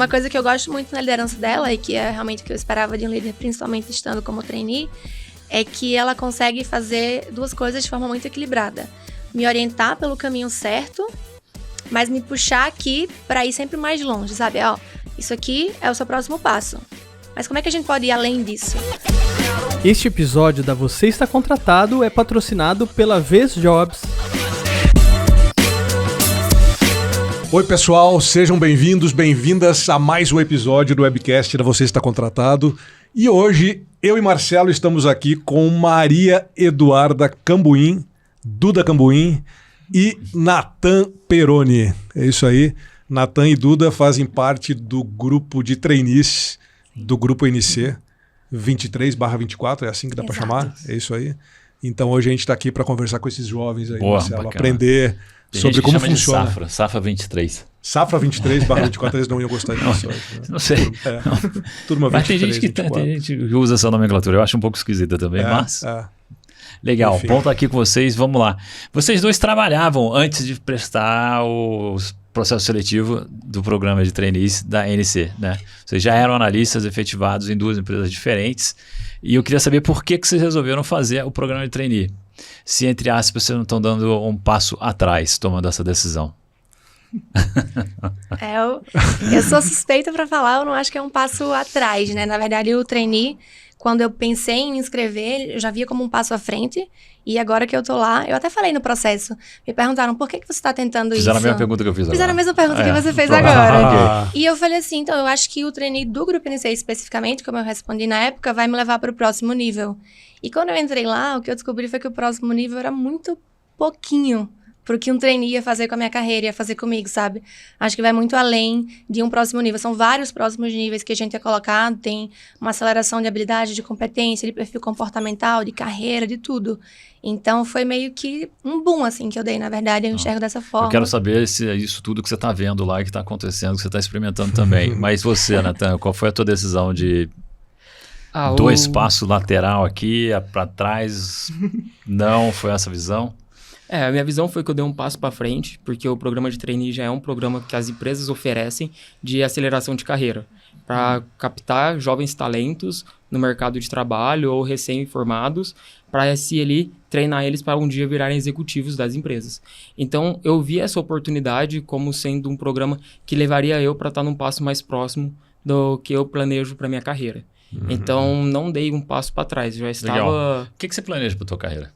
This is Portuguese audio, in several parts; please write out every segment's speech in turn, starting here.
uma coisa que eu gosto muito na liderança dela, e que é realmente o que eu esperava de um líder, principalmente estando como trainee, é que ela consegue fazer duas coisas de forma muito equilibrada. Me orientar pelo caminho certo, mas me puxar aqui para ir sempre mais longe, sabe? Ó, isso aqui é o seu próximo passo. Mas como é que a gente pode ir além disso? Este episódio da Você Está Contratado é patrocinado pela Vez Jobs. Oi pessoal, sejam bem-vindos, bem-vindas a mais um episódio do webcast da Você Está Contratado. E hoje, eu e Marcelo estamos aqui com Maria Eduarda Cambuim, Duda Cambuim e Natan Peroni. É isso aí, Natan e Duda fazem parte do grupo de trainees do Grupo NC 23/24, é assim que dá para chamar? É isso aí. Então hoje a gente está aqui para conversar com esses jovens aí, Marcelo, bacana. Aprender sobre como funciona. Safra 23. Safra 23/24, eles não iam gostar disso. Não sei. Turma 23, mas tem gente que usa essa nomenclatura. Eu acho um pouco esquisita também, mas... Legal, Enfim. Bom estar aqui com vocês. Vamos lá. Vocês dois trabalhavam antes de prestar o processo seletivo do programa de trainees da NC, né? Vocês já eram analistas efetivados em duas empresas diferentes. E eu queria saber por que vocês resolveram fazer o programa de trainee. Se, entre aspas, vocês não estão dando um passo atrás tomando essa decisão. Eu sou suspeita para falar, eu não acho que é um passo atrás, né? Na verdade, o trainee, quando eu pensei em me inscrever, eu já via como um passo à frente. E agora que eu tô lá, eu até falei no processo, me perguntaram por que você tá tentando Fizeram isso? a mesma pergunta que eu fiz agora. Fizeram a mesma pergunta que você fez agora. E eu falei assim, então eu acho que o trainee do Grupo NC especificamente, como eu respondi na época, vai me levar para o próximo nível. E quando eu entrei lá, o que eu descobri foi que o próximo nível era muito pouquinho pro que um trainee ia fazer com a minha carreira, ia fazer comigo, sabe? Acho que vai muito além de um próximo nível. São vários próximos níveis que a gente é colocado. Tem uma aceleração de habilidade, de competência, de perfil comportamental, de carreira, de tudo. Então, foi meio que um boom, assim, que eu dei, na verdade. Eu enxergo dessa forma. Eu quero saber se é isso tudo que você está vendo lá, que está acontecendo, que você está experimentando também. Mas você, Natan, qual foi a tua decisão de... dois passos lateral aqui, para trás? Não foi essa visão? A minha visão foi que eu dei um passo para frente, porque o programa de trainee já é um programa que as empresas oferecem de aceleração de carreira, para captar jovens talentos no mercado de trabalho ou recém-formados, para se ali treinar eles para um dia virarem executivos das empresas. Então, eu vi essa oportunidade como sendo um programa que levaria eu para estar num passo mais próximo do que eu planejo para minha carreira. Então, não dei um passo para trás, já estava... Legal. O que você planeja para tua carreira?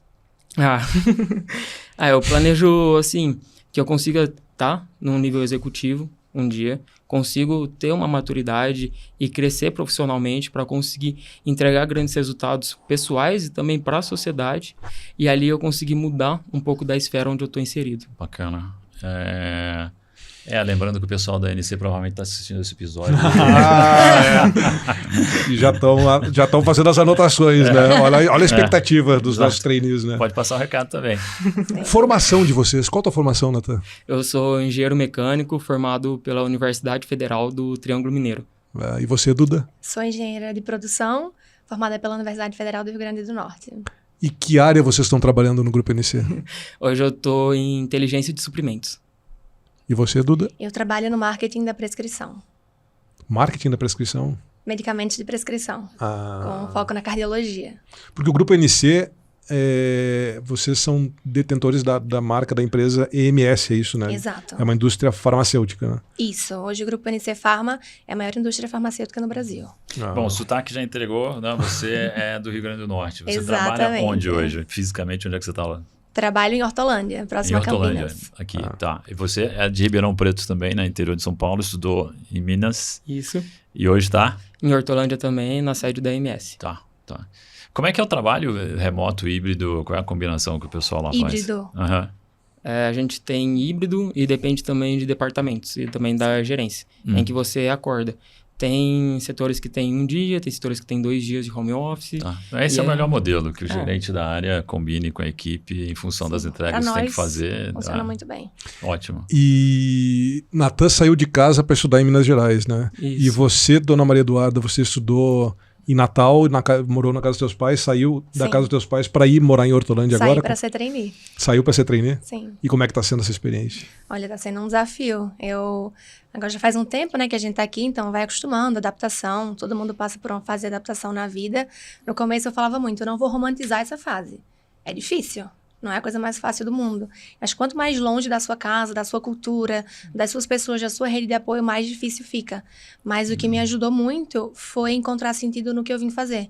Eu planejo, assim, que eu consiga estar num nível executivo um dia, consigo ter uma maturidade e crescer profissionalmente para conseguir entregar grandes resultados pessoais e também para a sociedade, e ali eu conseguir mudar um pouco da esfera onde eu estou inserido. Bacana. Lembrando que o pessoal da NC provavelmente está assistindo esse episódio. E já estão fazendo as anotações, né? Olha a expectativa dos nossos trainees, né? Pode passar o recado também. Formação de vocês. Qual a tua formação, Natan? Eu sou engenheiro mecânico formado pela Universidade Federal do Triângulo Mineiro. E você, Duda? Sou engenheira de produção, formada pela Universidade Federal do Rio Grande do Norte. E que área vocês estão trabalhando no Grupo NC? Hoje eu estou em inteligência de suprimentos. E você, Duda? Eu trabalho no marketing da prescrição. Marketing da prescrição? Medicamentos de prescrição, com foco na cardiologia. Porque o Grupo NC, vocês são detentores da marca da empresa EMS, é isso, né? Exato. É uma indústria farmacêutica, né? Isso. Hoje o Grupo NC Pharma é a maior indústria farmacêutica no Brasil. Bom, o sotaque já entregou, né? Você é do Rio Grande do Norte. Você Exatamente. Trabalha onde hoje? Fisicamente, onde é que você está lá? Trabalho em Hortolândia, próximo a Campinas. Aqui, tá. E você é de Ribeirão Preto também, né? Interior de São Paulo, estudou em Minas. Isso. E hoje está? Em Hortolândia também, na sede da MS. Tá. Como é que é o trabalho remoto, híbrido? Qual é a combinação que o pessoal lá faz? Híbrido. A gente tem híbrido e depende também de departamentos e também da gerência, em que você acorda. Tem setores que tem um dia, tem setores que tem 2 dias de home office. Esse é o melhor modelo, que o gerente da área combine com a equipe em função das entregas que tem que fazer. Funciona muito bem. Ótimo. E Natan saiu de casa para estudar em Minas Gerais, né? Isso. E você, Dona Maria Eduarda, você estudou em Natal, morou na casa dos teus pais, saiu da Sim. casa dos teus pais para ir morar em Hortolândia Saí agora? para ser trainee. Saiu para ser trainee? Sim. E como é que tá sendo essa experiência? Olha, tá sendo um desafio. Agora já faz um tempo, né, que a gente tá aqui, então vai acostumando, adaptação, todo mundo passa por uma fase de adaptação na vida. No começo eu falava muito, eu não vou romantizar essa fase. É difícil, não é a coisa mais fácil do mundo. Mas quanto mais longe da sua casa, da sua cultura, das suas pessoas, da sua rede de apoio, mais difícil fica. Mas o que me ajudou muito foi encontrar sentido no que eu vim fazer.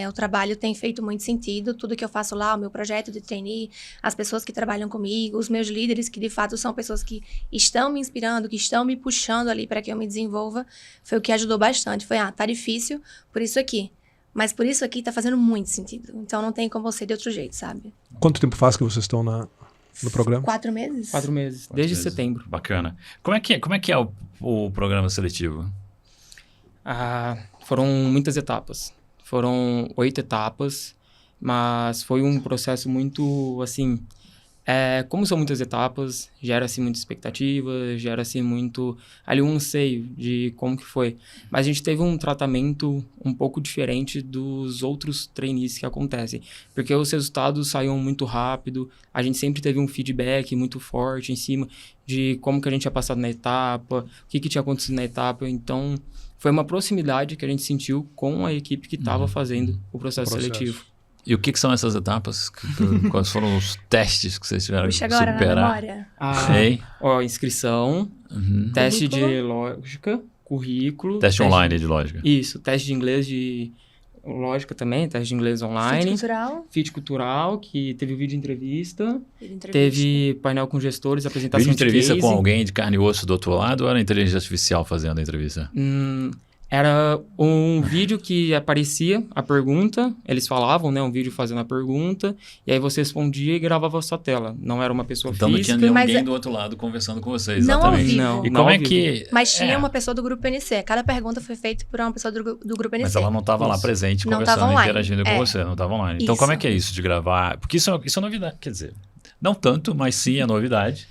O trabalho tem feito muito sentido, tudo que eu faço lá, o meu projeto de trainee, as pessoas que trabalham comigo, os meus líderes, que de fato são pessoas que estão me inspirando, que estão me puxando ali para que eu me desenvolva, foi o que ajudou bastante. Foi, tá difícil, por isso aqui. Mas por isso aqui tá fazendo muito sentido. Então não tem como ser de outro jeito, sabe? Quanto tempo faz que vocês estão no programa? 4 meses? 4 meses, desde setembro. Bacana. Como é que é o programa seletivo? Foram muitas etapas. Foram 8 etapas, mas foi um processo muito, assim... como são muitas etapas, gera-se muita expectativa, gera-se muito... ali um anseio de como que foi. Mas a gente teve um tratamento um pouco diferente dos outros trainees que acontecem. Porque os resultados saíam muito rápido, a gente sempre teve um feedback muito forte em cima de como que a gente tinha passado na etapa, o que tinha acontecido na etapa. Então, foi uma proximidade que a gente sentiu com a equipe que estava fazendo o processo seletivo. E o que são essas etapas? Quais foram os testes que vocês tiveram que Puxa agora superar? na memória. Sei. Inscrição, teste de lógica, currículo... Teste online de lógica. Isso, teste de inglês de lógica também, teste de inglês online. Fit cultural, que teve vídeo entrevista. Teve painel com gestores, apresentação Vídeo entrevista de com alguém de carne e osso do outro lado ou era inteligência artificial fazendo a entrevista? Era um vídeo que aparecia a pergunta, eles falavam, né? Um vídeo fazendo a pergunta, e aí você respondia e gravava a sua tela. Não era uma pessoa então física. Então não tinha ninguém do outro lado conversando com vocês, não exatamente. Ao vivo. Não, e não como é ao que... Mas tinha uma pessoa do Grupo NC. Cada pergunta foi feita por uma pessoa do Grupo NC. Mas ela não estava lá presente, não conversando, interagindo com você, não estava online. Então Isso. como é que é isso de gravar? Porque isso é novidade, quer dizer, não tanto, mas sim é novidade.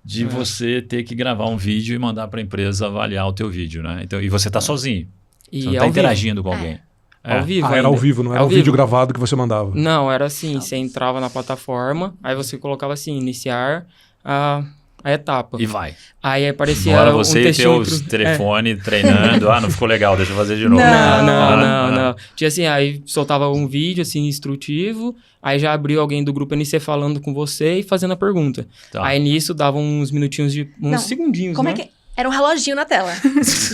De você ter que gravar um vídeo e mandar para a empresa avaliar o teu vídeo, né? Então, e você está sozinho. E você não está interagindo com alguém. Ao vivo era ao vivo, não era um vídeo gravado que você mandava? Não, era assim, você entrava na plataforma, aí você colocava assim, iniciar a etapa. E vai. Aí aparecia Agora você um textinho... teu telefone treinando, não ficou legal, deixa eu fazer de novo. Não. Tinha assim, aí soltava um vídeo assim, instrutivo, aí já abriu alguém do Grupo NC falando com você e fazendo a pergunta. Tá. Aí nisso dava uns minutinhos uns segundinhos, como né? é que... Era um reloginho na tela.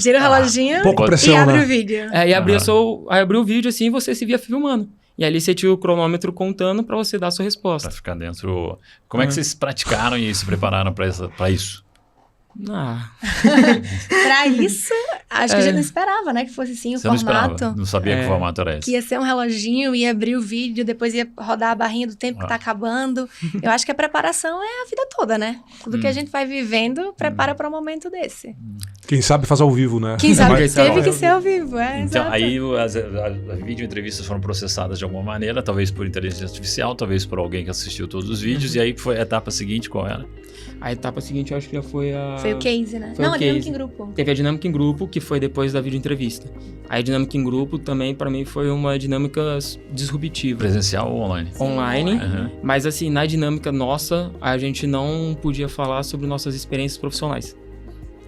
Gira o reloginho pouco pressão, e abre né? o vídeo. E aí abriu o vídeo assim e você se via filmando. E ali você tinha o cronômetro contando para você dar a sua resposta. Pra ficar dentro... Como é que vocês praticaram e se prepararam para isso? Pra isso, acho que a gente não esperava, né? Que fosse assim o Você formato. não esperava, não sabia que o formato era esse. Que ia ser um reloginho, ia abrir o vídeo, depois ia rodar a barrinha do tempo que tá acabando. Eu acho que a preparação é a vida toda, né? Tudo que a gente vai vivendo, prepara para um momento desse. Quem sabe faz ao vivo, né? Quem sabe Mas- teve que ser ao vivo, Então, exato. aí as vídeo-entrevistas foram processadas de alguma maneira, talvez por inteligência artificial, talvez por alguém que assistiu todos os vídeos, e aí foi a etapa seguinte, qual era? A etapa seguinte eu acho que já foi a... Foi o case, né? Foi Não, o a dinâmica case. em grupo. Teve a dinâmica em grupo, que foi depois da videoentrevista. Aí a dinâmica em grupo também, para mim, foi uma dinâmica disruptiva. Presencial ou online? Online, Uhum. mas assim, na dinâmica nossa, a gente não podia falar sobre nossas experiências profissionais.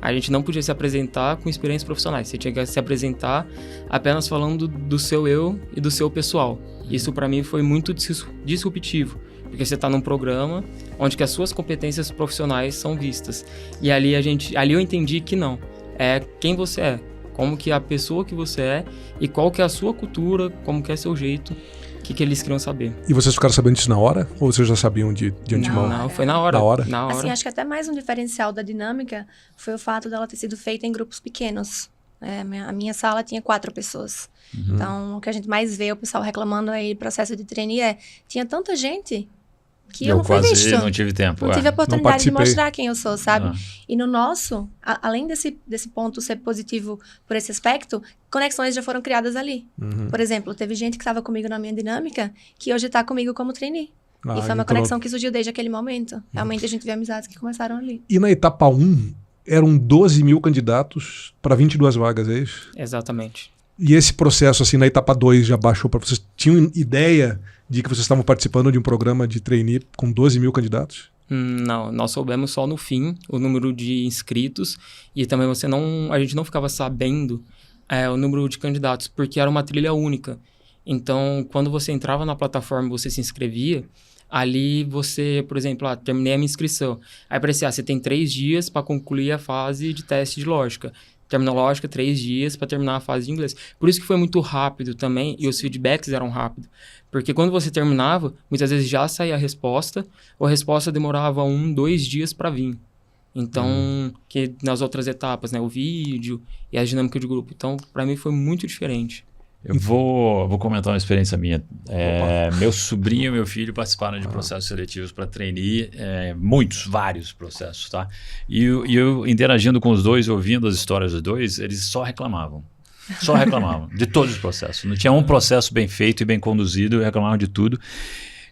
A gente não podia se apresentar com experiências profissionais. Você tinha que se apresentar apenas falando do seu eu e do seu pessoal. Isso para mim foi muito disruptivo, porque você está num programa onde que as suas competências profissionais são vistas. E ali eu entendi que não. É quem você é, como que é a pessoa que você é e qual que é a sua cultura, como que é seu jeito. O que eles queriam saber. E vocês ficaram sabendo disso na hora? Ou vocês já sabiam de antemão? Não, foi na hora. Na hora? Na hora. Assim, acho que até mais um diferencial da dinâmica foi o fato dela ter sido feita em grupos pequenos. A minha sala tinha 4 pessoas. Então, o que a gente mais vê o pessoal reclamando aí do processo de trainee tinha tanta gente que eu não fui quase visto. não tive tempo. Não tive a oportunidade de participei. mostrar quem eu sou, sabe? Ah. E no nosso, além desse ponto ser positivo por esse aspecto, conexões já foram criadas ali. Por exemplo, teve gente que estava comigo na minha dinâmica que hoje está comigo como trainee. E foi uma conexão que surgiu desde aquele momento. Realmente a gente vê amizades que começaram ali. E na etapa 1, eram 12 mil candidatos para 22 vagas, é isso? Exatamente. E esse processo, assim, na etapa 2 já baixou para vocês? Tinham ideia de que vocês estavam participando de um programa de trainee com 12 mil candidatos? Não, nós soubemos só no fim o número de inscritos e também a gente não ficava sabendo o número de candidatos, porque era uma trilha única. Então, quando você entrava na plataforma e você se inscrevia, ali você, por exemplo, terminei a minha inscrição. Aí aparecia, você tem 3 dias para concluir a fase de teste de lógica. Terminou lógica, 3 dias para terminar a fase de inglês. Por isso que foi muito rápido também, e os feedbacks eram rápidos. Porque quando você terminava, muitas vezes já saía a resposta, ou a resposta demorava 1, 2 dias para vir. Então, que nas outras etapas, né, o vídeo e a dinâmica de grupo. Então, para mim foi muito diferente. Eu vou comentar uma experiência minha. Meu sobrinho e meu filho participaram de processos seletivos para trainee, vários processos, tá? E eu interagindo com os dois, ouvindo as histórias dos dois, eles só reclamavam. Só reclamavam de todos os processos. Não tinha um processo bem feito e bem conduzido, reclamavam de tudo.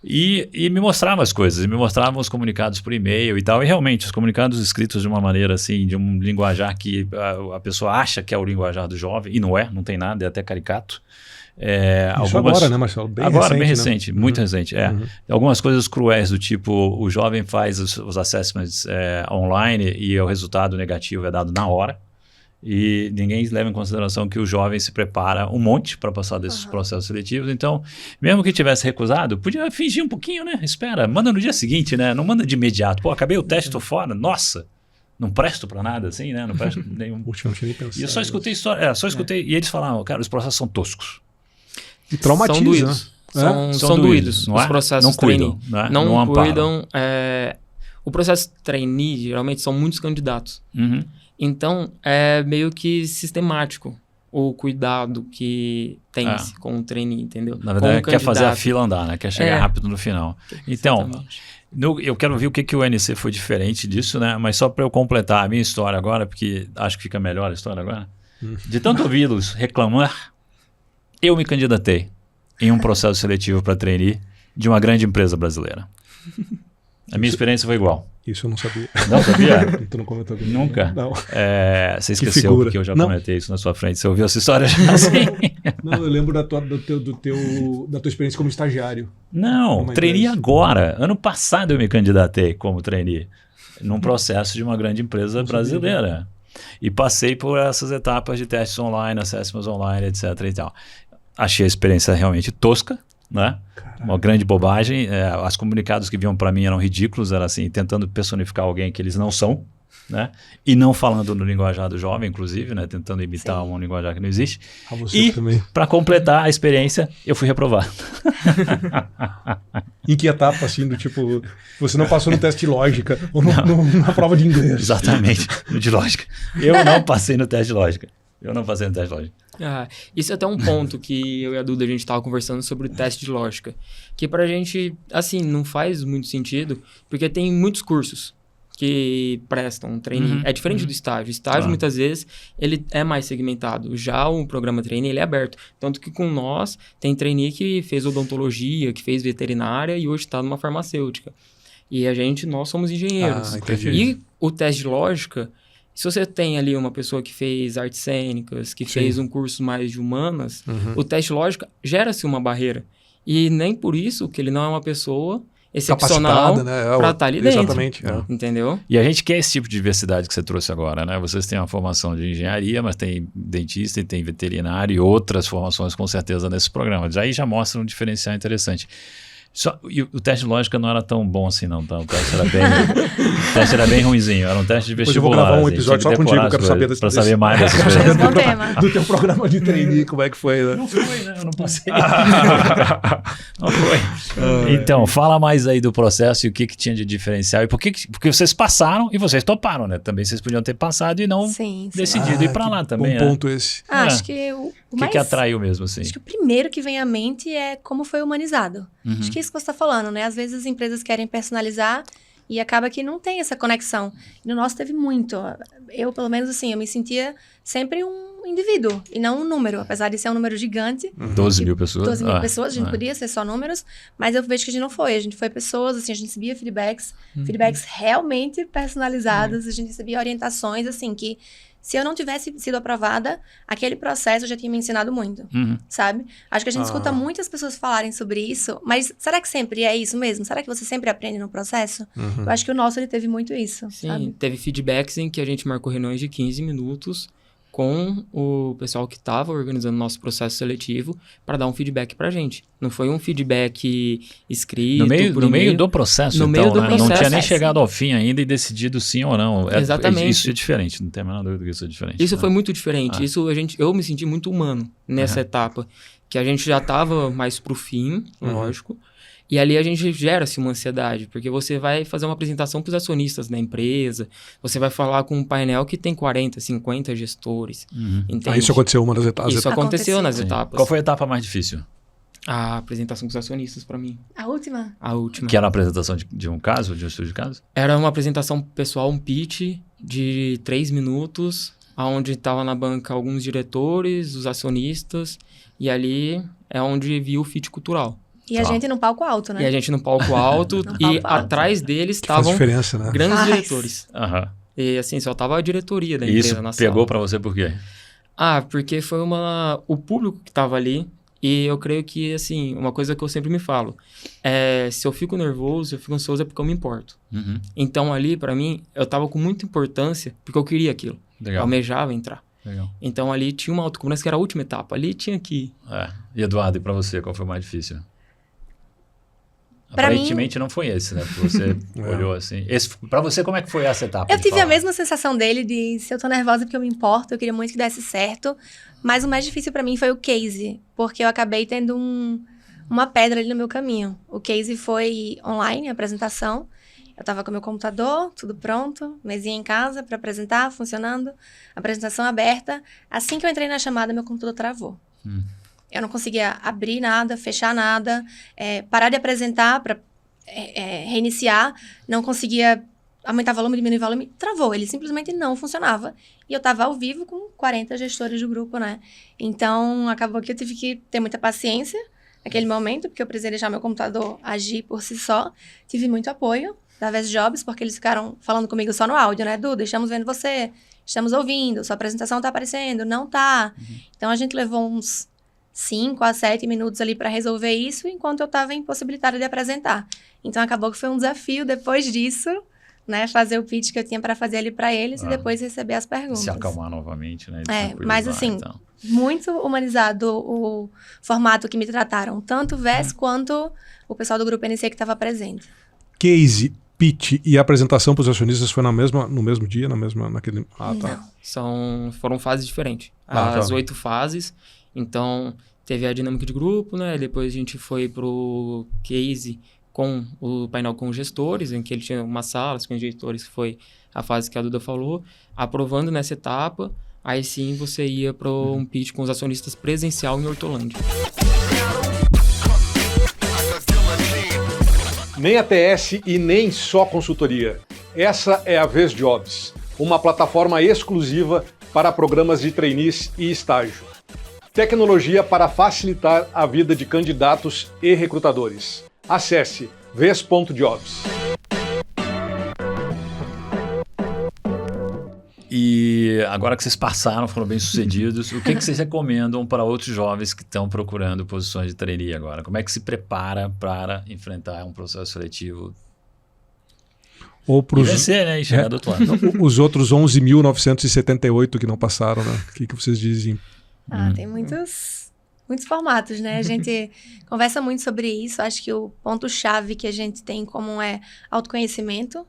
E me mostravam as coisas, me mostravam os comunicados por e-mail e tal. E realmente, os comunicados escritos de uma maneira assim, de um linguajar que a pessoa acha que é o linguajar do jovem, e não tem nada, é até caricato. Isso agora, né, Marcelo? Bem recente, né? Muito recente. Algumas coisas cruéis do tipo, o jovem faz os assessments online e o resultado negativo é dado na hora. E ninguém leva em consideração que o jovem se prepara um monte para passar desses processos seletivos. Então, mesmo que tivesse recusado, podia fingir um pouquinho, né? Espera, manda no dia seguinte, né? Não manda de imediato. Pô, acabei o teste, tô fora. Nossa, não presto para nada assim, né? Não presto nenhum. Puxa, não tinha nem pensado. E eu só escutei história, escutei. E eles falavam, cara, os processos são toscos. E traumatiza, são doídos. Né? São doídos. Os processos não cuidam, trainee. Não cuidam. O processo trainee, geralmente, são muitos candidatos. Então, é meio que sistemático o cuidado que tem-se com o trainee, entendeu? Na verdade, quer fazer a fila andar, né? Quer chegar rápido no final. Então, eu quero ver o que o NC foi diferente disso, né? Mas só para eu completar a minha história agora, porque acho que fica melhor a história agora. De tanto ouvi-los reclamar, eu me candidatei em um processo seletivo para trainee de uma grande empresa brasileira. A minha experiência foi igual. Isso eu não sabia. Não sabia? Tu não comentou comigo. Nunca? Não. Você esqueceu porque eu já comentei isso na sua frente. Você ouviu essa história já assim? Não, eu lembro da tua experiência como estagiário. Não, trainee agora. Ano passado eu me candidatei como trainee num processo de uma grande empresa brasileira. E passei por essas etapas de testes online, assessments online, etc. e tal. Achei a experiência realmente tosca, né? Uma grande bobagem. Os comunicados que vinham para mim eram ridículos, era assim, tentando personificar alguém que eles não são, né? E não falando no linguajar do jovem, inclusive, né? Tentando imitar um linguajar que não existe. E, para completar a experiência, eu fui reprovado. Em que etapa, assim, do tipo, você não passou no teste de lógica ou na prova de inglês? Exatamente, no de lógica. Eu não passei no teste de lógica. Isso é até um ponto que eu e a Duda, a gente estava conversando sobre o teste de lógica. Que pra gente, assim, não faz muito sentido, porque tem muitos cursos que prestam um trainee. É diferente do estágio. O estágio, muitas vezes, ele é mais segmentado. Já o programa trainee, ele é aberto. Tanto que com nós, tem trainee que fez odontologia, que fez veterinária e hoje está numa farmacêutica. E nós somos engenheiros. E o teste de lógica, se você tem ali uma pessoa que fez artes cênicas, que fez um curso mais de humanas, o teste de lógica gera-se uma barreira. E nem por isso que ele não é uma pessoa excepcional, né? Para estar ali dentro. Exatamente. Entendeu? E a gente quer esse tipo de diversidade que você trouxe agora, né? Vocês têm uma formação de engenharia, mas tem dentista e tem veterinário e outras formações com certeza nesse programa. Aí já mostra um diferencial interessante. E o teste de lógica não era tão bom assim, não. Tá? O teste era bem ruinzinho. Era um teste de vestibular. Eu vou gravar um episódio só contigo, eu quero saber desse. Para saber mais dessas coisas. Bom tema. Do teu programa de trainee, como é que foi, né? Não foi, né? Eu não passei. Não foi. Então, fala mais aí do processo e o que tinha de diferencial. E porque vocês passaram e vocês toparam, né? Também vocês podiam ter passado e não decidido ir para lá também, bom ponto esse. Acho que o que atraiu mesmo, assim? Acho que o primeiro que vem à mente é como foi humanizado. Acho que é isso que você está falando, né? Às vezes as empresas querem personalizar e acaba que não tem essa conexão. E no nosso teve muito. Eu, pelo menos, assim, eu me sentia sempre um indivíduo e não um número, apesar de ser um número gigante. 12 mil pessoas. 12 mil pessoas, a gente podia ser só números, mas eu vejo que a gente não foi. A gente foi pessoas, assim, a gente recebia feedbacks realmente personalizados, a gente recebia orientações, assim, que se eu não tivesse sido aprovada, aquele processo já tinha me ensinado muito, sabe? Acho que a gente escuta muitas pessoas falarem sobre isso, mas será que sempre é isso mesmo? Será que você sempre aprende no processo? Eu acho que o nosso, ele teve muito isso, Sim, sabe? teve feedbacks em que a gente marcou reuniões de 15 minutos com o pessoal que estava organizando o nosso processo seletivo para dar um feedback pra gente. Não foi um feedback escrito, No meio do processo, no então, meio do né? processo. Não tinha nem chegado ao fim ainda e decidido sim ou não. Exatamente. Isso é diferente, não tem a menor dúvida que isso é diferente. Isso né? foi muito diferente. Isso eu me senti muito humano nessa etapa. Que a gente já estava mais pro fim, lógico. E ali a gente gera-se uma ansiedade, porque você vai fazer uma apresentação para os acionistas da empresa, você vai falar com um painel que tem 40, 50 gestores. Entende? Isso aconteceu uma das etapas. Isso aconteceu nas Sim. etapas. Qual foi a etapa mais difícil? A apresentação com os acionistas, para mim. A última? A última. Que era a apresentação de um caso, de um estudo de caso? Era uma apresentação pessoal, um pitch de 3 minutos, onde estava na banca alguns diretores, os acionistas, e ali é onde viu o fit cultural. E a gente no palco alto, né? E a gente no palco alto, e atrás deles Faz estavam diferença, né? grandes Faz. diretores. E assim, só tava a diretoria da E empresa isso na sala. pegou pra você por quê? Porque foi o público que tava ali, e eu creio que, assim, uma coisa que eu sempre me falo, se eu fico nervoso, eu fico ansioso, é porque eu me importo. Então ali, pra mim, eu tava com muita importância, porque eu queria aquilo. Legal. Eu almejava entrar. Legal. Então ali tinha uma autocobrança que era a última etapa. Ali tinha que... E Eduardo, e pra você, qual foi o mais difícil? Pra Aparentemente não foi esse, né? Porque você olhou assim. Pra você, como é que foi essa etapa? Eu de tive falar? a mesma sensação dele de se eu tô nervosa porque eu me importo, eu queria muito que desse certo. Mas o mais difícil pra mim foi o case, porque eu acabei tendo uma pedra ali no meu caminho. O case foi online, a apresentação. Eu tava com meu computador, tudo pronto, mesinha em casa pra apresentar, funcionando, apresentação aberta. Assim que eu entrei na chamada, meu computador travou. Eu não conseguia abrir nada, fechar nada, parar de apresentar para reiniciar, não conseguia aumentar volume, diminuir volume, travou, ele simplesmente não funcionava. E eu estava ao vivo com 40 gestores do grupo, né? Então, acabou que eu tive que ter muita paciência naquele momento, porque eu precisei deixar meu computador agir por si só. Tive muito apoio da Vest Jobs, porque eles ficaram falando comigo só no áudio, né? Duda, estamos vendo você, estamos ouvindo, sua apresentação está aparecendo, não tá. Então, a gente levou uns 5 a 7 minutos ali para resolver isso, enquanto eu estava impossibilitada de apresentar. Então, acabou que foi um desafio depois disso, né? Fazer o pitch que eu tinha para fazer ali para eles e depois receber as perguntas. Se acalmar novamente, né? Mas assim, então, muito humanizado o formato que me trataram, tanto o VES quanto o pessoal do Grupo NC que estava presente. Case, pitch e apresentação para os acionistas foi no mesmo dia, naquele... tá. Foram fases diferentes. As 8 fases. Então, teve a dinâmica de grupo, né? Depois a gente foi pro case com o painel com os gestores, em que ele tinha uma sala com os gestores, que foi a fase que a Duda falou. Aprovando nessa etapa, aí sim você ia para um pitch com os acionistas presencial em Hortolândia. Nem ATS e nem só consultoria. Essa é a Vest Jobs, uma plataforma exclusiva para programas de trainees e estágio. Tecnologia para facilitar a vida de candidatos e recrutadores. Acesse vest.jobs. E agora que vocês passaram, foram bem sucedidos, o que vocês recomendam para outros jovens que estão procurando posições de trainee agora? Como é que se prepara para enfrentar um processo seletivo? Ou para os vencer, né? E chegar do outro lado. Os outros 11.978 que não passaram, né? O que vocês dizem? Tem muitos formatos, né? A gente conversa muito sobre isso. Acho que o ponto-chave que a gente tem em comum é autoconhecimento.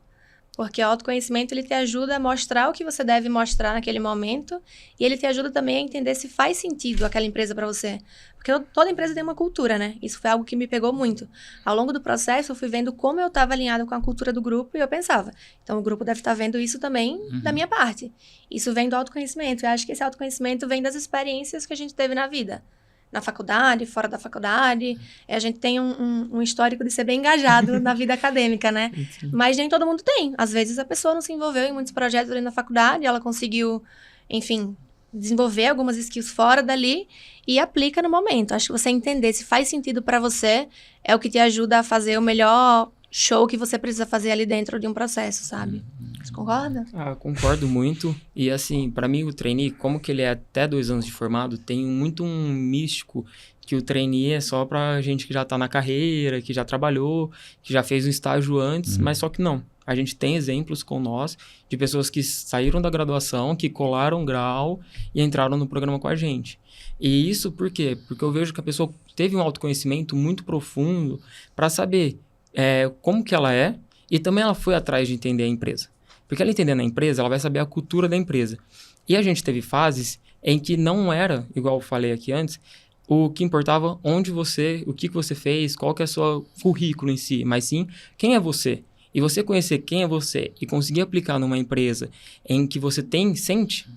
Porque o autoconhecimento, ele te ajuda a mostrar o que você deve mostrar naquele momento. E ele te ajuda também a entender se faz sentido aquela empresa para você. Porque toda empresa tem uma cultura, né? Isso foi algo que me pegou muito. Ao longo do processo, eu fui vendo como eu estava alinhado com a cultura do grupo e eu pensava, então o grupo deve estar vendo isso também da minha parte. Isso vem do autoconhecimento. Eu acho que esse autoconhecimento vem das experiências que a gente teve na vida. Na faculdade, fora da faculdade. A gente tem um histórico de ser bem engajado na vida acadêmica, né? Mas nem todo mundo tem. Às vezes a pessoa não se envolveu em muitos projetos ali na faculdade, ela conseguiu, enfim, desenvolver algumas skills fora dali e aplica no momento. Acho que você entender se faz sentido para você é o que te ajuda a fazer o melhor show que você precisa fazer ali dentro de um processo, sabe? Você concorda? Concordo muito. E assim, para mim o trainee, como que ele é até 2 anos de formado, tem muito um místico que o trainee é só pra gente que já tá na carreira, que já trabalhou, que já fez um estágio antes, mas só que não. A gente tem exemplos com nós de pessoas que saíram da graduação, que colaram grau e entraram no programa com a gente. E isso por quê? Porque eu vejo que a pessoa teve um autoconhecimento muito profundo para saber como que ela é, e também ela foi atrás de entender a empresa. Porque ela entendendo a empresa, ela vai saber a cultura da empresa. E a gente teve fases em que não era, igual eu falei aqui antes, o que importava o que você fez, qual que é o seu currículo em si, mas sim quem é você. E você conhecer quem é você e conseguir aplicar numa empresa em que você sente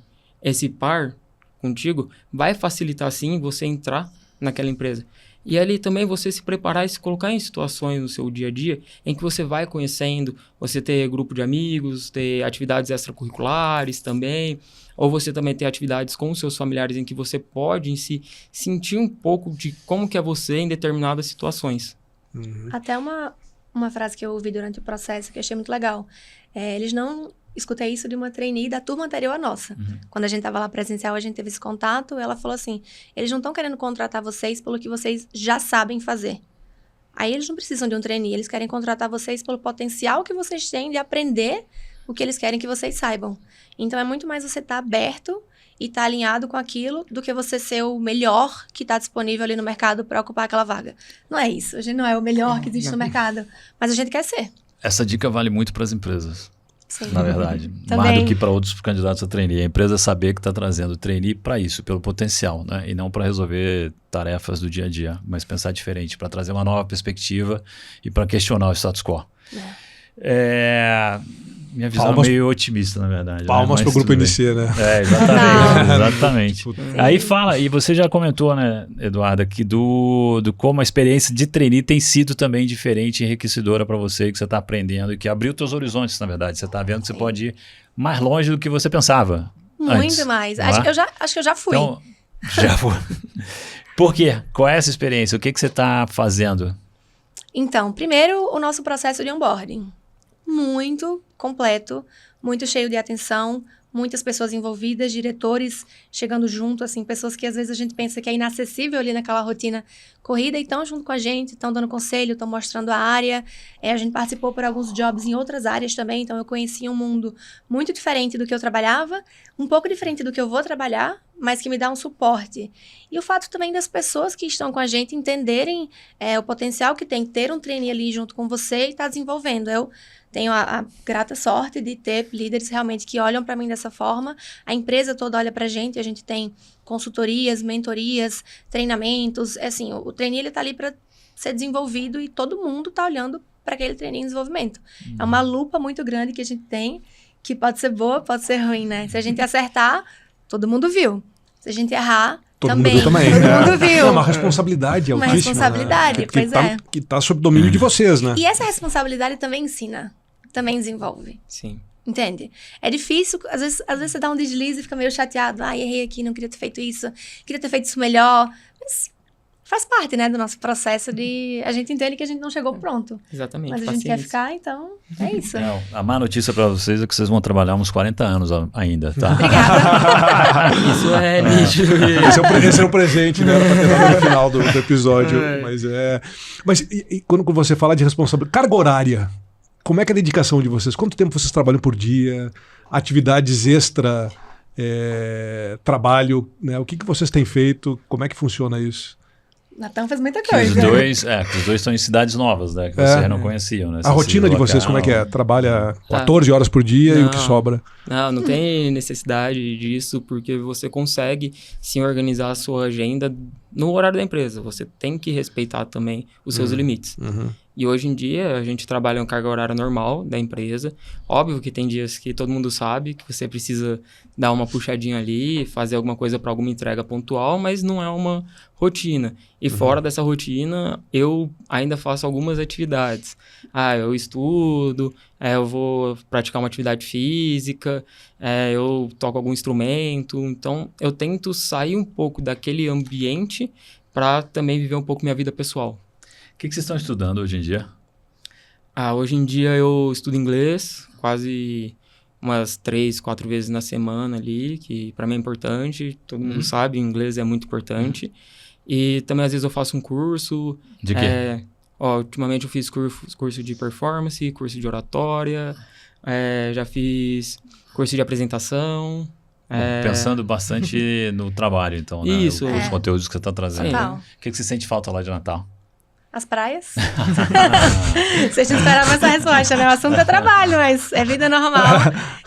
esse par contigo, vai facilitar sim você entrar naquela empresa. E ali também você se preparar e se colocar em situações no seu dia a dia em que você vai conhecendo, você ter grupo de amigos, ter atividades extracurriculares também, ou você também ter atividades com os seus familiares em que você pode em si sentir um pouco de como que é você em determinadas situações. Até uma frase que eu ouvi durante o processo que eu achei muito legal. Eles não... Escutei isso de uma trainee da turma anterior à nossa. Quando a gente estava lá presencial, a gente teve esse contato. Ela falou assim, eles não estão querendo contratar vocês pelo que vocês já sabem fazer. Aí eles não precisam de um trainee, eles querem contratar vocês pelo potencial que vocês têm de aprender o que eles querem que vocês saibam. Então, é muito mais você estar aberto e estar alinhado com aquilo do que você ser o melhor que está disponível ali no mercado para ocupar aquela vaga. Não é isso, a gente não é o melhor que existe no mercado, mas a gente quer ser. Essa dica vale muito para as empresas. Sim. Na verdade, mais do que para outros candidatos a trainee. A empresa saber que está trazendo o trainee para isso, pelo potencial, né? E não para resolver tarefas do dia a dia, mas pensar diferente, para trazer uma nova perspectiva e para questionar o status quo. Minha visão é meio otimista, na verdade. Palmas para o grupo NC, né? Exatamente. Aí fala, e você já comentou, né, Eduarda, que do como a experiência de trainee tem sido também diferente e enriquecedora para você, que você está aprendendo e que abriu teus horizontes, na verdade. Você está vendo que você pode ir mais longe do que você pensava. Muito antes, mais. Acho que eu já fui. Então, já foi. Por quê? Qual é essa experiência? O que você está fazendo? Então, primeiro, o nosso processo de onboarding. Muito completo, muito cheio de atenção, muitas pessoas envolvidas, diretores chegando junto, assim, pessoas que às vezes a gente pensa que é inacessível ali naquela rotina corrida e estão junto com a gente, estão dando conselho, estão mostrando a área. A gente participou por alguns jobs em outras áreas também, então eu conheci um mundo muito diferente do que eu trabalhava, um pouco diferente do que eu vou trabalhar, mas que me dá um suporte. E o fato também das pessoas que estão com a gente entenderem o potencial que tem ter um trainee ali junto com você e estar desenvolvendo. Eu tenho a grata sorte de ter líderes realmente que olham para mim dessa forma. A empresa toda olha para a gente tem consultorias, mentorias, treinamentos. Assim, o trainee ele está ali para ser desenvolvido e todo mundo está olhando para aquele trainee em desenvolvimento. É uma lupa muito grande que a gente tem, que pode ser boa, pode ser ruim, né? Se a gente acertar, todo mundo viu. Se a gente errar, todo também. mundo viu também. Todo mundo viu. É uma responsabilidade altíssima. Uma responsabilidade, né? pois é. Que está sob domínio de vocês, né? E essa responsabilidade também ensina, também desenvolve. Sim. Entende? É difícil, às vezes você dá um deslize e fica meio chateado. Errei aqui, não queria ter feito isso, queria ter feito isso melhor. Mas faz parte, né, do nosso processo de... A gente entende que a gente não chegou pronto. Exatamente. Mas a gente quer ficar, então é isso. Não, a má notícia para vocês é que vocês vão trabalhar uns 40 anos ainda, tá? Obrigada. Isso é nítido. Esse é o presente, né? Pra ter dado no final do episódio. Mas e quando você fala de responsabilidade... Carga horária. Como é que é a dedicação de vocês? Quanto tempo vocês trabalham por dia? Atividades extra, trabalho, né? O que vocês têm feito? Como é que funciona isso? Natan faz muita Que coisa. os dois estão em cidades novas, né? Que vocês não conheciam, né? A rotina de vocês, como é que é? Trabalha 14 horas por dia e o que sobra? Não tem necessidade disso, porque você consegue sim organizar a sua agenda no horário da empresa. Você tem que respeitar também os seus limites. E hoje em dia, a gente trabalha em carga horária normal da empresa. Óbvio que tem dias que todo mundo sabe que você precisa dar uma puxadinha ali, fazer alguma coisa para alguma entrega pontual, mas não é uma rotina. E fora dessa rotina, eu ainda faço algumas atividades. Eu estudo, eu vou praticar uma atividade física, eu toco algum instrumento. Então, eu tento sair um pouco daquele ambiente para também viver um pouco minha vida pessoal. O que vocês estão estudando hoje em dia? Hoje em dia eu estudo inglês, quase umas 3, 4 vezes na semana ali, que para mim é importante, todo mundo sabe, inglês é muito importante. E também às vezes eu faço um curso. De quê? Ultimamente eu fiz curso de performance, curso de oratória, já fiz curso de apresentação. Pensando bastante no trabalho, então, né? Isso. Os conteúdos que você está trazendo. Total. O que você sente falta lá de Natal? As praias. Vocês não esperavam essa resposta, né? O assunto é trabalho, mas é vida normal.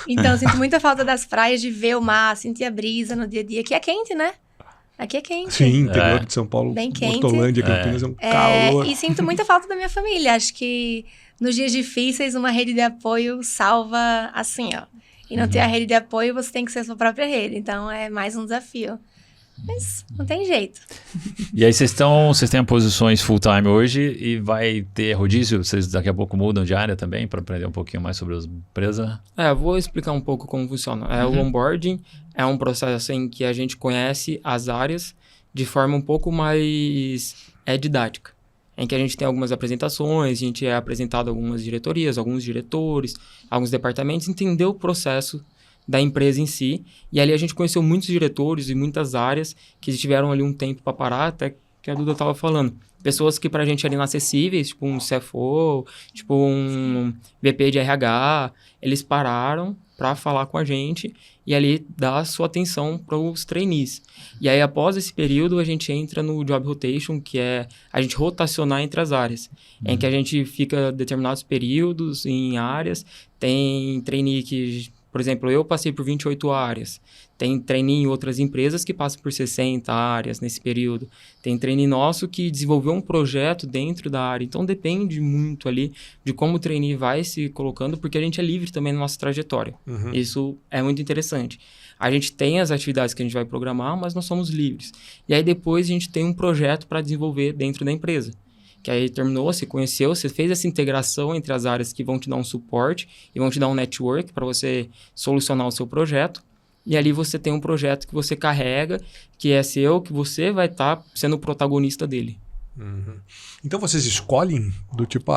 Então, eu sinto muita falta das praias, de ver o mar, sentir a brisa no dia a dia. Aqui é quente, né? Aqui é quente. Sim, interior de São Paulo, bem quente. Hortolândia, Campinas é um calor. E sinto muita falta da minha família. Acho que nos dias difíceis, uma rede de apoio salva assim, ó. E não ter a rede de apoio, você tem que ser a sua própria rede. Então, é mais um desafio. Mas não tem jeito. E aí vocês têm posições full-time hoje e vai ter rodízio? Vocês daqui a pouco mudam de área também para aprender um pouquinho mais sobre a empresa? Vou explicar um pouco como funciona. O onboarding é um processo em que a gente conhece as áreas de forma um pouco mais didática. Em que a gente tem algumas apresentações, a gente é apresentado a algumas diretorias, alguns diretores, alguns departamentos, entender o processo da empresa em si, e ali a gente conheceu muitos diretores e muitas áreas que tiveram ali um tempo para parar, até que a Duda estava falando. Pessoas que pra gente eram inacessíveis, tipo um CFO, tipo um VP de RH, eles pararam para falar com a gente e ali dar a sua atenção para os trainees. E aí, após esse período, a gente entra no Job Rotation, que é a gente rotacionar entre as áreas, em que a gente fica determinados períodos em áreas, tem trainee que... Por exemplo, eu passei por 28 áreas. Tem trainee em outras empresas que passam por 60 áreas nesse período. Tem trainee nosso que desenvolveu um projeto dentro da área. Então, depende muito ali de como o trainee vai se colocando, porque a gente é livre também na nossa trajetória. Isso é muito interessante. A gente tem as atividades que a gente vai programar, mas nós somos livres. E aí, depois, a gente tem um projeto para desenvolver dentro da empresa. Que aí terminou, você conheceu, você fez essa integração entre as áreas que vão te dar um suporte e vão te dar um network para você solucionar o seu projeto. E ali você tem um projeto que você carrega, que é seu, que você vai estar sendo o protagonista dele. Então vocês escolhem do tipo,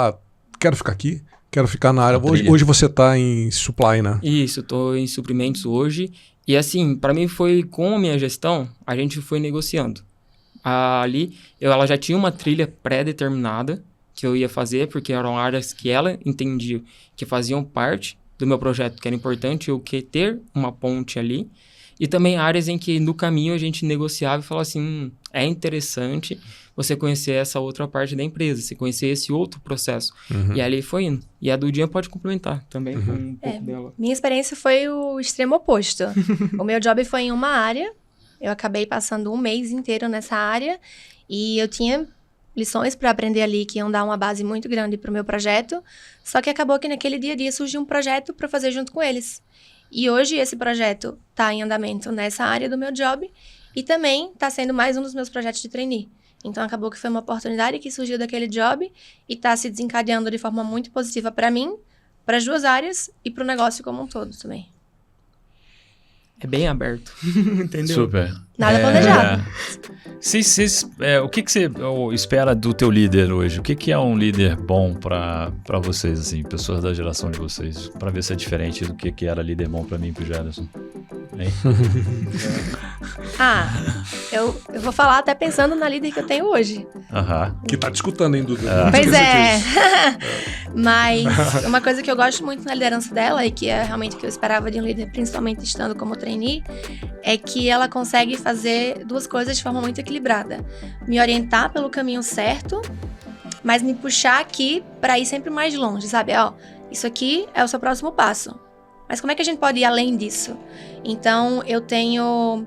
quero ficar aqui, quero ficar na área. Hoje você está em supply, né? Isso, estou em suprimentos hoje. E assim, para mim foi com a minha gestão, a gente foi negociando. Ali, ela já tinha uma trilha pré-determinada que eu ia fazer, porque eram áreas que ela entendia que faziam parte do meu projeto, que era importante eu ter uma ponte ali. E também áreas em que no caminho a gente negociava e falava assim, é interessante você conhecer essa outra parte da empresa, você conhecer esse outro processo. E ali foi indo. E a Dudinha pode complementar também com um pouco dela. Minha experiência foi o extremo oposto. O meu job foi em uma área. Eu acabei passando um mês inteiro nessa área e eu tinha lições para aprender ali que iam dar uma base muito grande para o meu projeto, só que acabou que naquele dia a dia surgiu um projeto para fazer junto com eles. E hoje esse projeto está em andamento nessa área do meu job e também está sendo mais um dos meus projetos de trainee. Então acabou que foi uma oportunidade que surgiu daquele job e está se desencadeando de forma muito positiva para mim, para as duas áreas e para o negócio como um todo também. É bem aberto, entendeu? Super. Nada planejado. O que você espera do teu líder hoje? O que é um líder bom para vocês, assim, pessoas da geração de vocês? Para ver se é diferente do que era líder bom para mim e pro Gerson. Eu vou falar até pensando na líder que eu tenho hoje. Que tá te escutando, hein, Duda? Pois é. Mas uma coisa que eu gosto muito na liderança dela e que é realmente o que eu esperava de um líder, principalmente estando como trainee, é que ela consegue fazer duas coisas de forma muito equilibrada. Me orientar pelo caminho certo, mas me puxar aqui para ir sempre mais longe, sabe? Isso aqui é o seu próximo passo. Mas como é que a gente pode ir além disso? Então, eu tenho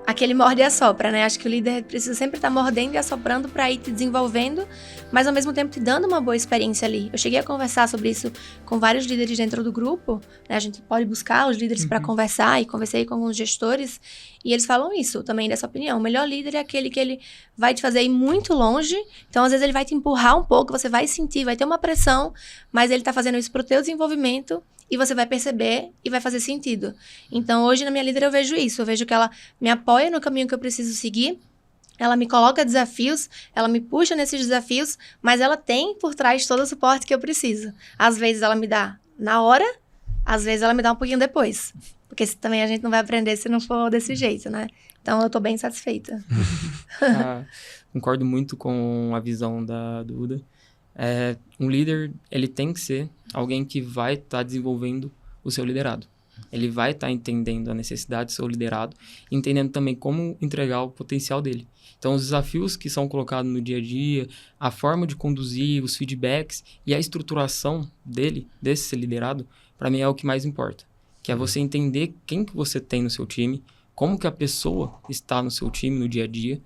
aquele morde e assopra, né? Acho que o líder precisa sempre estar mordendo e assoprando para ir te desenvolvendo, mas ao mesmo tempo te dando uma boa experiência ali. Eu cheguei a conversar sobre isso com vários líderes dentro do grupo, né? A gente pode buscar os líderes para conversar, e conversei com alguns gestores, e eles falam isso também, dessa opinião. O melhor líder é aquele que ele vai te fazer ir muito longe, então às vezes ele vai te empurrar um pouco, você vai sentir, vai ter uma pressão, mas ele tá fazendo isso pro teu desenvolvimento, e você vai perceber e vai fazer sentido. Então, hoje, na minha líder, eu vejo isso. Eu vejo que ela me apoia no caminho que eu preciso seguir, ela me coloca desafios, ela me puxa nesses desafios, mas ela tem por trás todo o suporte que eu preciso. Às vezes, ela me dá na hora, às vezes, ela me dá um pouquinho depois. Porque também a gente não vai aprender se não for desse jeito, né? Então, eu tô bem satisfeita. Concordo muito com a visão da Duda. Um líder, ele tem que ser alguém que vai estar desenvolvendo o seu liderado. Ele vai estar entendendo a necessidade do seu liderado, entendendo também como entregar o potencial dele. Então, os desafios que são colocados no dia a dia, a forma de conduzir, os feedbacks e a estruturação dele, desse liderado, para mim é o que mais importa. Que é você entender quem que você tem no seu time, como que a pessoa está no seu time no dia a dia,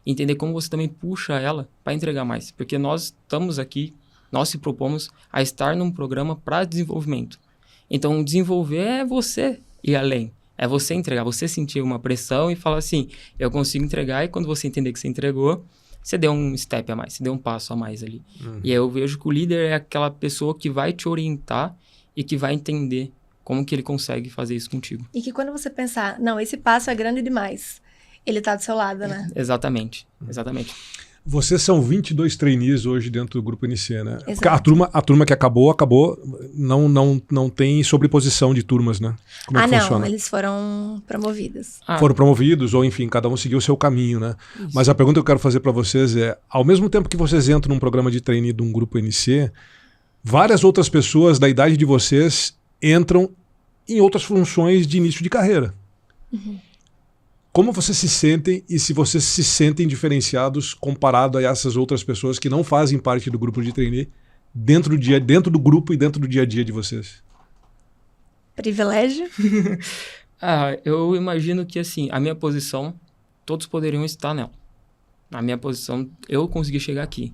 entender como você também puxa ela para entregar mais. Porque nós estamos aqui, nós se propomos a estar num programa para desenvolvimento. Então, desenvolver é você ir além. É você entregar, você sentir uma pressão e falar assim, eu consigo entregar, e quando você entender que você entregou, você deu um step a mais, você deu um passo a mais ali. E aí eu vejo que o líder é aquela pessoa que vai te orientar e que vai entender como que ele consegue fazer isso contigo. E que quando você pensar, não, esse passo é grande demais, ele tá do seu lado, né? Exatamente, exatamente. Vocês são 22 trainees hoje dentro do Grupo NC, né? Exato. Porque a turma que acabou, não tem sobreposição de turmas, né? Como é que funciona? Não, eles foram promovidos. Foram promovidos, ou enfim, cada um seguiu o seu caminho, né? Isso. Mas a pergunta que eu quero fazer para vocês é, ao mesmo tempo que vocês entram num programa de trainee de um Grupo NC, várias outras pessoas da idade de vocês entram em outras funções de início de carreira. Como vocês se sentem e se vocês se sentem diferenciados comparado a essas outras pessoas que não fazem parte do grupo de trainee dentro do grupo e dentro do dia a dia de vocês? Privilégio? Eu imagino que, assim, a minha posição, todos poderiam estar nela. A minha posição, eu consegui chegar aqui.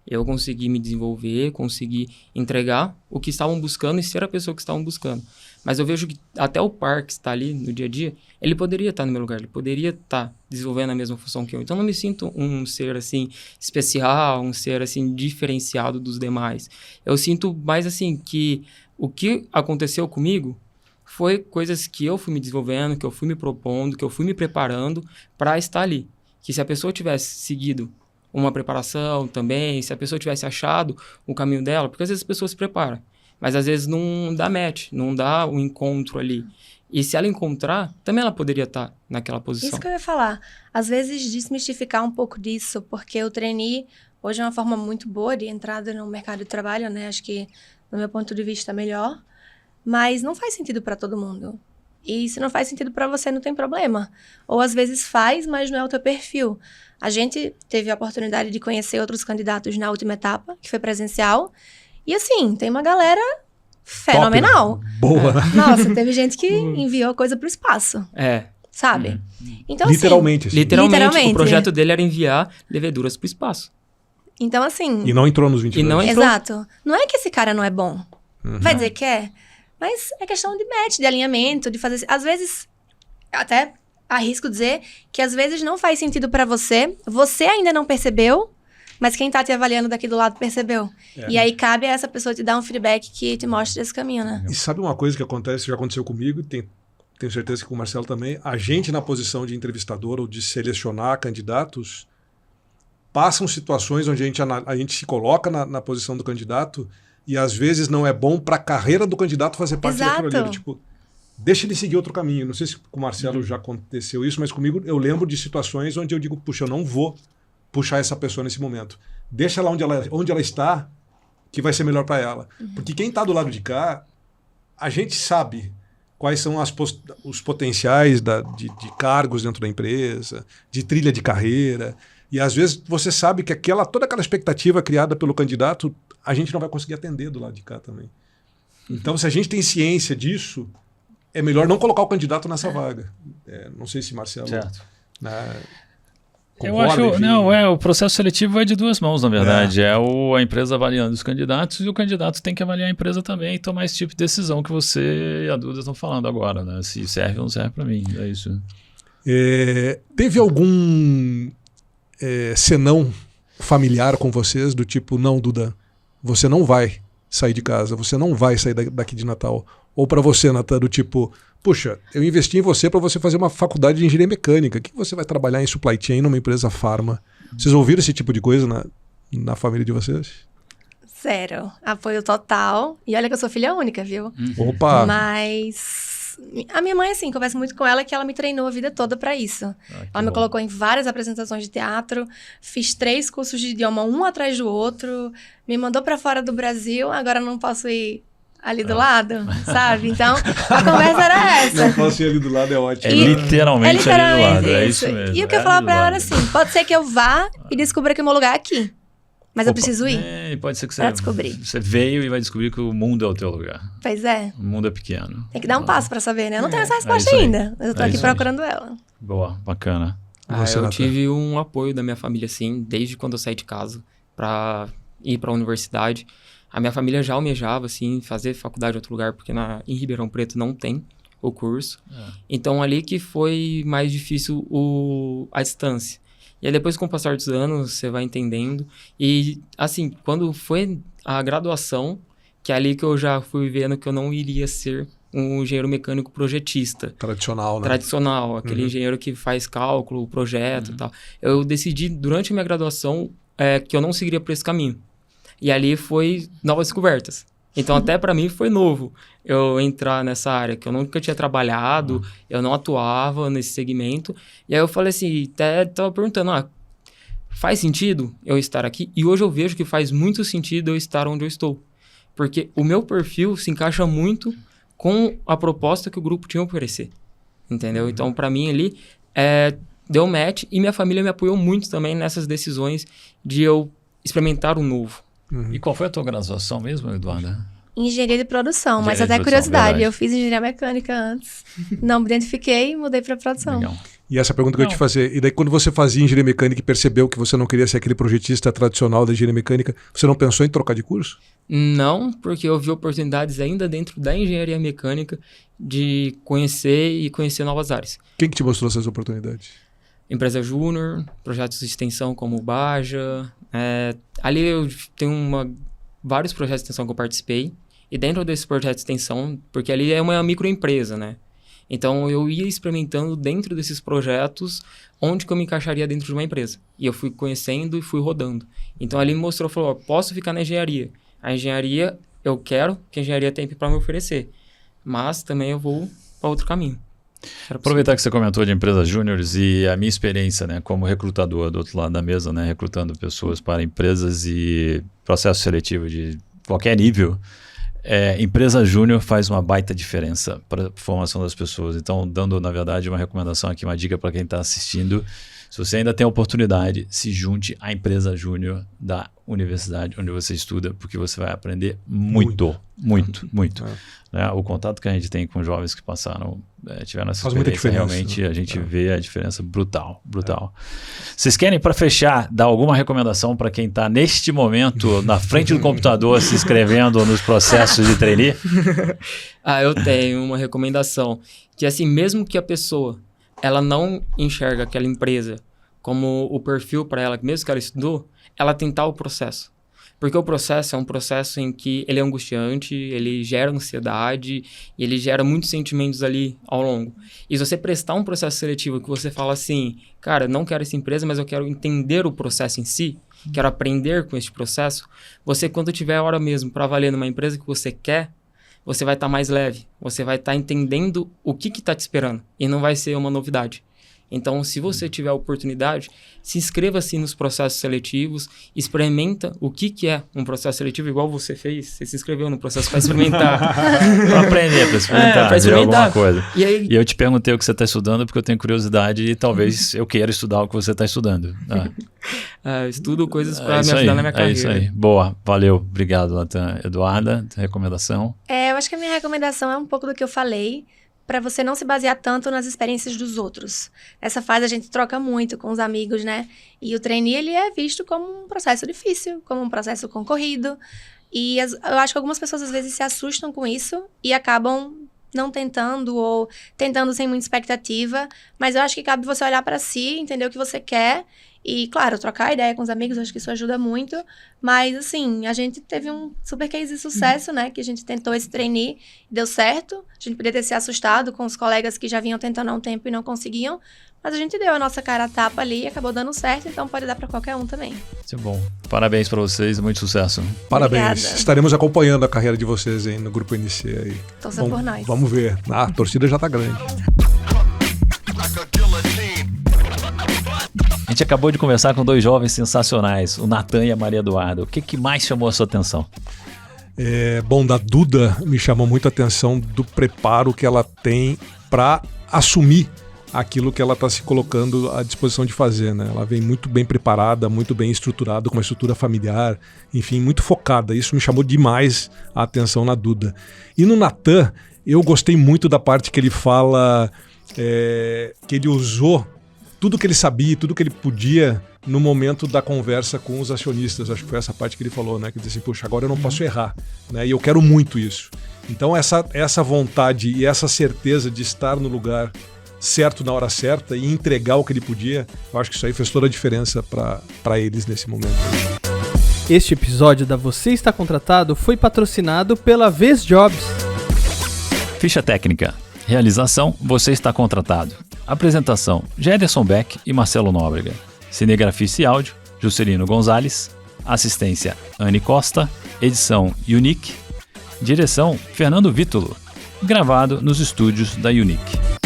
Eu consegui me desenvolver, consegui entregar o que estavam buscando e ser a pessoa que estavam buscando. Mas eu vejo que até o par que está ali no dia a dia, ele poderia estar no meu lugar, ele poderia estar desenvolvendo a mesma função que eu. Então, eu não me sinto um ser, assim, especial, um ser, assim, diferenciado dos demais. Eu sinto mais, assim, que o que aconteceu comigo foi coisas que eu fui me desenvolvendo, que eu fui me propondo, que eu fui me preparando para estar ali. Que se a pessoa tivesse seguido uma preparação também, se a pessoa tivesse achado o caminho dela, porque às vezes as pessoas se preparam, mas às vezes não dá match, não dá o encontro ali. E se ela encontrar, também ela poderia estar naquela posição. Isso que eu ia falar. Às vezes desmistificar um pouco disso, porque o trainee hoje é uma forma muito boa de entrada no mercado de trabalho, né? Acho que, do meu ponto de vista, melhor. Mas não faz sentido para todo mundo. E se não faz sentido para você, não tem problema. Ou às vezes faz, mas não é o teu perfil. A gente teve a oportunidade de conhecer outros candidatos na última etapa, que foi presencial. E assim, tem uma galera fenomenal. Top, né? Boa, né? Nossa, teve gente que enviou coisa pro espaço. Sabe? Então, literalmente. assim, Literalmente. O projeto dele era enviar leveduras pro espaço. Então, assim... E não entrou nos 22. E não entrou. Exato. Não é que esse cara não é bom. Vai dizer que é. Mas é questão de match, de alinhamento, de fazer... Às vezes, até arrisco dizer que às vezes não faz sentido pra você. Você ainda não percebeu, mas quem tá te avaliando daqui do lado percebeu. E aí cabe a essa pessoa te dar um feedback que te mostre esse caminho, né? E sabe uma coisa que acontece, já aconteceu comigo, tenho certeza que com o Marcelo também, a gente na posição de entrevistador ou de selecionar candidatos, passam situações onde a gente se coloca na posição do candidato e às vezes não é bom para a carreira do candidato fazer parte daquilo ali. Tipo, deixa ele seguir outro caminho. Não sei se com o Marcelo já aconteceu isso, mas comigo eu lembro de situações onde eu digo, puxa, eu não vou puxar essa pessoa nesse momento. Deixa ela onde ela está, que vai ser melhor para ela. Porque quem está do lado de cá, a gente sabe quais são os potenciais de cargos dentro da empresa, de trilha de carreira. E às vezes você sabe que toda aquela expectativa criada pelo candidato, a gente não vai conseguir atender do lado de cá também. Então, se a gente tem ciência disso, é melhor não colocar o candidato nessa vaga. Não sei se Marcelo Né? Eu acho, o processo seletivo é de duas mãos, na verdade. É a empresa avaliando os candidatos e o candidato tem que avaliar a empresa também e tomar esse tipo de decisão que você e a Duda estão falando agora, né? Se serve ou não serve para mim, é isso. Teve algum senão familiar com vocês do tipo, não, Duda, você não vai sair de casa, você não vai sair daqui de Natal? Ou para você, Natan, do tipo, puxa, eu investi em você para você fazer uma faculdade de engenharia mecânica, o que você vai trabalhar em supply chain numa empresa farma? Vocês ouviram esse tipo de coisa na família de vocês? Zero. Apoio total. E olha que eu sou filha única, viu? Opa! Mas a minha mãe, assim, converso muito com ela que ela me treinou a vida toda pra isso. Ela me colocou em várias apresentações de teatro, fiz 3 cursos de idioma, um atrás do outro, me mandou pra fora do Brasil, agora não posso ir ali do lado, sabe? Então, a conversa era essa. Não posso ir ali do lado, é ótimo. Literalmente ali do lado, é isso mesmo. E o que eu falava pra ela era assim, pode ser que eu vá e descubra que o meu lugar é aqui. Mas eu preciso ir. E pode ser que descobrir. Você veio e vai descobrir que o mundo é o teu lugar. Pois é. O mundo é pequeno. Tem que dar um passo pra saber, né? Eu não tenho essa resposta ainda, mas eu tô aqui procurando ela. Boa, bacana. Eu tive um apoio da minha família, assim, desde quando eu saí de casa pra ir pra universidade. A minha família já almejava, assim, fazer faculdade em outro lugar, porque em Ribeirão Preto não tem o curso. Então, ali que foi mais difícil a distância. E aí, depois, com o passar dos anos, você vai entendendo. E, assim, quando foi a graduação, que é ali que eu já fui vendo que eu não iria ser um engenheiro mecânico projetista. Tradicional, né? Tradicional, aquele engenheiro que faz cálculo, projeto e tal. Eu decidi, durante a minha graduação, que eu não seguiria por esse caminho. E ali foi novas descobertas. Então, até para mim foi novo eu entrar nessa área, que eu nunca tinha trabalhado, eu não atuava nesse segmento. E aí eu falei assim, até tava perguntando, faz sentido eu estar aqui? E hoje eu vejo que faz muito sentido eu estar onde eu estou. Porque o meu perfil se encaixa muito com a proposta que o grupo tinha a oferecer. Entendeu? Então, para mim ali, deu match e minha família me apoiou muito também nessas decisões de eu experimentar o novo. E qual foi a tua graduação mesmo, Eduarda? Engenharia de produção, mas até curiosidade, eu fiz engenharia mecânica antes, não me identifiquei e mudei para produção. Legal. E essa pergunta que eu ia te fazer, e daí quando você fazia engenharia mecânica e percebeu que você não queria ser aquele projetista tradicional da engenharia mecânica, você não pensou em trocar de curso? Não, porque eu vi oportunidades ainda dentro da engenharia mecânica de conhecer novas áreas. Quem que te mostrou essas oportunidades? Empresa júnior, projetos de extensão como o Baja. Ali eu tenho vários projetos de extensão que eu participei. E dentro desse projeto de extensão, porque ali é uma microempresa, né? Então eu ia experimentando dentro desses projetos onde que eu me encaixaria dentro de uma empresa. E eu fui conhecendo e fui rodando. Então ali me mostrou, falou, posso ficar na engenharia. A engenharia, eu quero que a engenharia tenha para me oferecer. Mas também eu vou para outro caminho. Aproveitar que você comentou de empresas júniores e a minha experiência, né, como recrutador do outro lado da mesa, né, recrutando pessoas para empresas e processo seletivo de qualquer nível, empresa júnior faz uma baita diferença para a formação das pessoas. Então, dando, na verdade, uma recomendação aqui, uma dica para quem está assistindo, se você ainda tem a oportunidade, se junte à empresa júnior da universidade onde você estuda, porque você vai aprender muito. Né? O contato que a gente tem com jovens que passaram, tiveram essa experiência, realmente a gente vê a diferença brutal. Vocês querem, para fechar, dar alguma recomendação para quem está neste momento na frente do computador se inscrevendo nos processos de trainee? Eu tenho uma recomendação, que assim, mesmo que a pessoa ela não enxerga aquela empresa como o perfil para ela, mesmo que ela estudou, ela tentar o processo. Porque o processo é um processo em que ele é angustiante, ele gera ansiedade, e ele gera muitos sentimentos ali ao longo. E se você prestar um processo seletivo que você fala assim, cara, não quero essa empresa, mas eu quero entender o processo em si, quero aprender com este processo, você, quando tiver a hora mesmo para valer numa empresa que você quer, você vai estar mais leve, você vai estar entendendo o que está te esperando, e não vai ser uma novidade. Então, se você tiver a oportunidade, se inscreva assim nos processos seletivos, experimenta o que é um processo seletivo, igual você fez, você se inscreveu no processo para experimentar. Para aprender, para experimentar, para experimentar alguma coisa. E eu te perguntei o que você está estudando, porque eu tenho curiosidade e talvez eu queira estudar o que você está estudando. Estudo coisas para me ajudar na minha carreira. É isso aí. Boa, valeu. Obrigado, Natan. Eduarda, recomendação? Eu acho que a minha recomendação é um pouco do que eu falei. para você não se basear tanto nas experiências dos outros. Nessa fase a gente troca muito com os amigos, né? E o trainee, ele é visto como um processo difícil, como um processo concorrido. E eu acho que algumas pessoas às vezes se assustam com isso e acabam não tentando ou tentando sem muita expectativa. Mas eu acho que cabe você olhar para si, entender o que você quer. E, claro, trocar ideia com os amigos, acho que isso ajuda muito. Mas, assim, a gente teve um super case de sucesso, né? Que a gente tentou esse trainee, deu certo. A gente podia ter se assustado com os colegas que já vinham tentando há um tempo e não conseguiam. Mas a gente deu a nossa cara a tapa ali e acabou dando certo. Então, pode dar para qualquer um também. Isso é bom. Parabéns para vocês, muito sucesso. Parabéns. Obrigada. Estaremos acompanhando a carreira de vocês aí no Grupo NC. Aí. Torça por nós. Vamos ver. A torcida já tá grande. A gente acabou de conversar com 2 jovens sensacionais, o Natan e a Maria Eduarda. O que mais chamou a sua atenção? Bom, da Duda me chamou muito a atenção do preparo que ela tem para assumir aquilo que ela está se colocando à disposição de fazer, né? Ela vem muito bem preparada, muito bem estruturada, com uma estrutura familiar, enfim, muito focada. Isso me chamou demais a atenção na Duda. E no Natan, eu gostei muito da parte que ele fala que ele usou tudo que ele sabia, tudo que ele podia no momento da conversa com os acionistas. Acho que foi essa parte que ele falou, né? Que disse assim, puxa, agora eu não posso errar, né? E eu quero muito isso. Então essa vontade e essa certeza de estar no lugar certo na hora certa e entregar o que ele podia, eu acho que isso aí fez toda a diferença para eles nesse momento. Este episódio da Você Está Contratado foi patrocinado pela Vez Jobs. Ficha técnica. Realização, Você Está Contratado. Apresentação, Gederson Beck e Marcelo Nóbrega. Cinegrafia e áudio, Juscelino Gonzalez. Assistência, Anne Costa. Edição, Unique. Direção, Fernando Vítulo. Gravado nos estúdios da Unique.